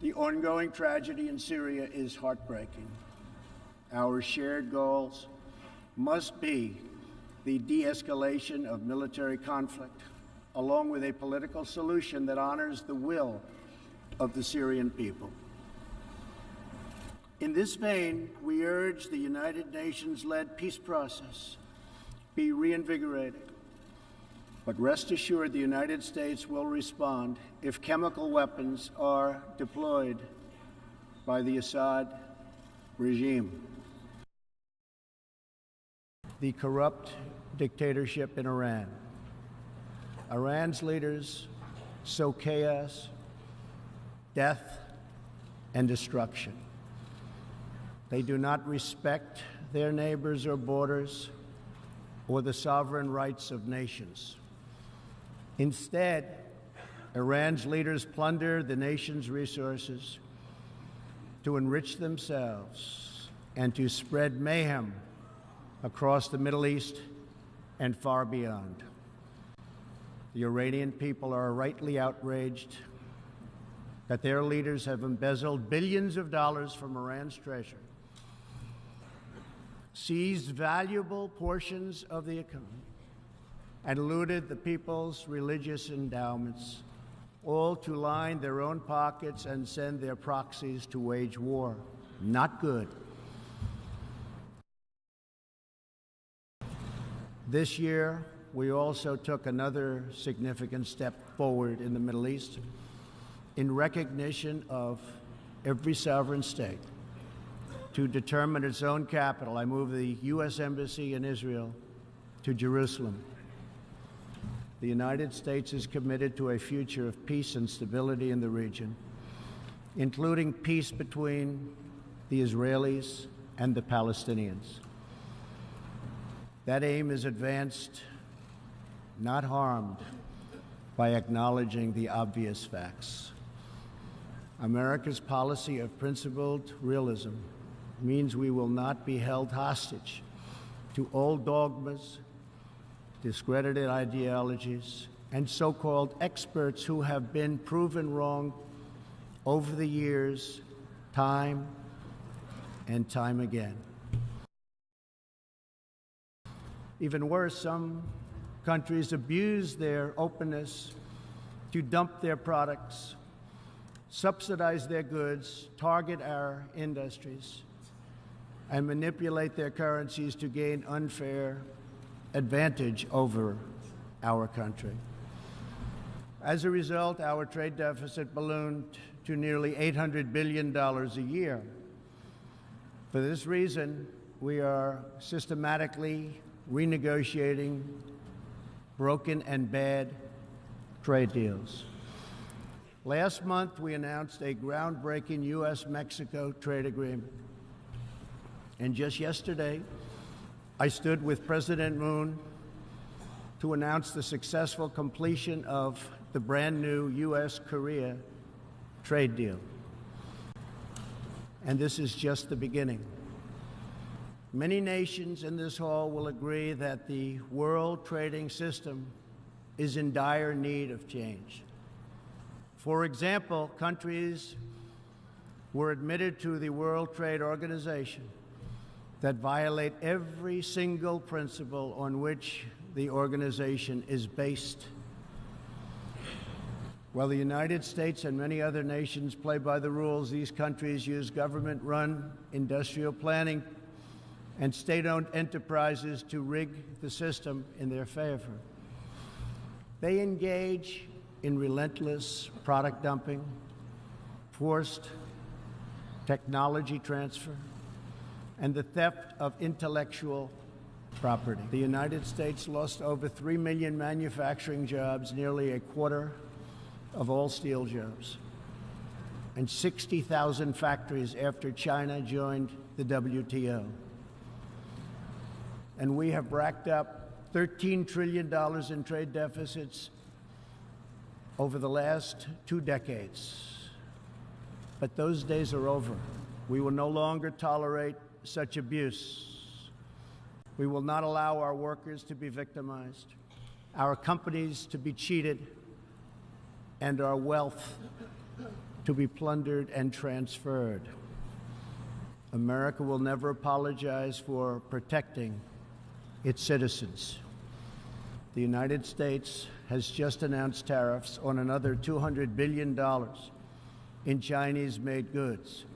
The ongoing tragedy in Syria is heartbreaking. Our shared goals must be the de-escalation of military conflict, along with a political solution that honors the will of the Syrian people. In this vein, we urge the United Nations-led peace process be reinvigorated. But rest assured, the United States will respond if chemical weapons are deployed by the Assad regime. The corrupt dictatorship in Iran. Iran's leaders sow chaos, death, and destruction. They do not respect their neighbors or borders or the sovereign rights of nations. Instead, Iran's leaders plunder the nation's resources to enrich themselves and to spread mayhem across the Middle East and far beyond. The Iranian people are rightly outraged that their leaders have embezzled billions of dollars from Iran's treasury, seized valuable portions of the economy, and looted the people's religious endowments, all to line their own pockets and send their proxies to wage war. Not good. This year, we also took another significant step forward in the Middle East in recognition of every sovereign state to determine its own capital. I moved the U.S. Embassy in Israel to Jerusalem. The United States is committed to a future of peace and stability in the region, including peace between the Israelis and the Palestinians. That aim is advanced, not harmed, by acknowledging the obvious facts. America's policy of principled realism means we will not be held hostage to old dogmas, discredited ideologies, and so-called experts who have been proven wrong over the years, time and time again. Even worse, some countries abuse their openness to dump their products, subsidize their goods, target our industries, and manipulate their currencies to gain unfair advantage over our country. As a result, our trade deficit ballooned to nearly $800 billion a year. For this reason, we are systematically renegotiating broken and bad trade deals. Last month, we announced a groundbreaking U.S.-Mexico trade agreement. And just yesterday, I stood with President Moon to announce the successful completion of the brand new U.S.-Korea trade deal. And this is just the beginning. Many nations in this hall will agree that the world trading system is in dire need of change. For example, countries were admitted to the World Trade Organization that violate every single principle on which the organization is based. While the United States and many other nations play by the rules, these countries use government-run industrial planning and state-owned enterprises to rig the system in their favor. They engage in relentless product dumping, forced technology transfer, and the theft of intellectual property. The United States lost over 3 million manufacturing jobs, nearly a quarter of all steel jobs, and 60,000 factories after China joined the WTO. And we have racked up $13 trillion in trade deficits over the last 2 decades. But those days are over. We will no longer tolerate such abuse. We will not allow our workers to be victimized, our companies to be cheated, and our wealth to be plundered and transferred. America will never apologize for protecting its citizens. The United States has just announced tariffs on another $200 billion in Chinese-made goods,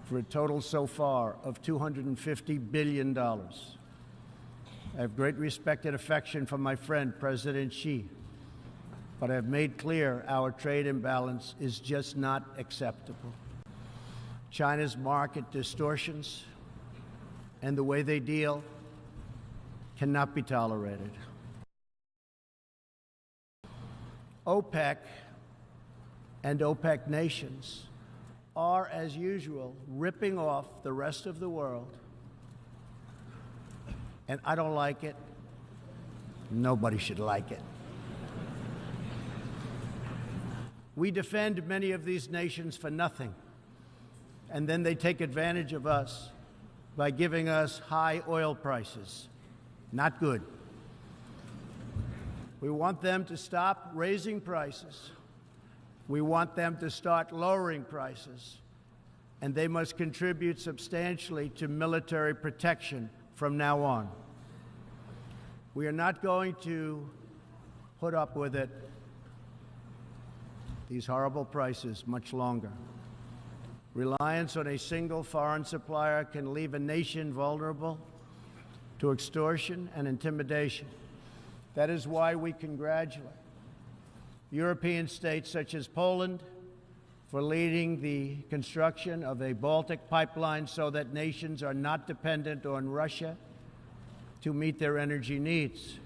for a total so far of $250 billion. I have great respect and affection for my friend, President Xi, but I have made clear our trade imbalance is just not acceptable. China's market distortions and the way they deal cannot be tolerated. OPEC and OPEC nations are, as usual, ripping off the rest of the world. And I don't like it. Nobody should like it. We defend many of these nations for nothing, and then they take advantage of us by giving us high oil prices. Not good. We want them to stop raising prices. We want them to start lowering prices, and they must contribute substantially to military protection from now on. We are not going to put up with it, these horrible prices, much longer. Reliance on a single foreign supplier can leave a nation vulnerable to extortion and intimidation. That is why we congratulate European states such as Poland for leading the construction of a Baltic pipeline so that nations are not dependent on Russia to meet their energy needs.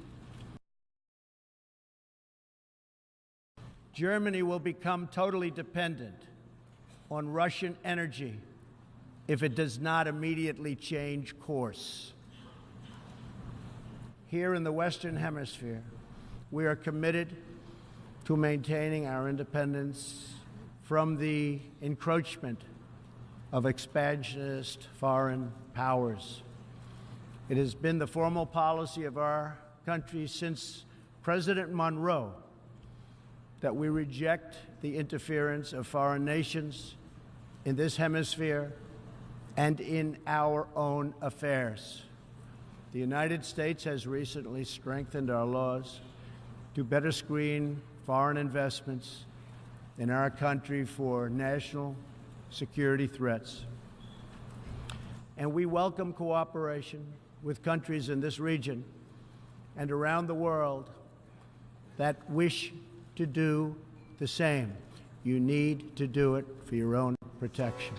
Germany will become totally dependent on Russian energy if it does not immediately change course. Here in the Western Hemisphere, we are committed to maintaining our independence from the encroachment of expansionist foreign powers. It has been the formal policy of our country since President Monroe that we reject the interference of foreign nations in this hemisphere and in our own affairs. The United States has recently strengthened our laws to better screen foreign investments in our country for national security threats. And we welcome cooperation with countries in this region and around the world that wish to do the same. You need to do it for your own protection.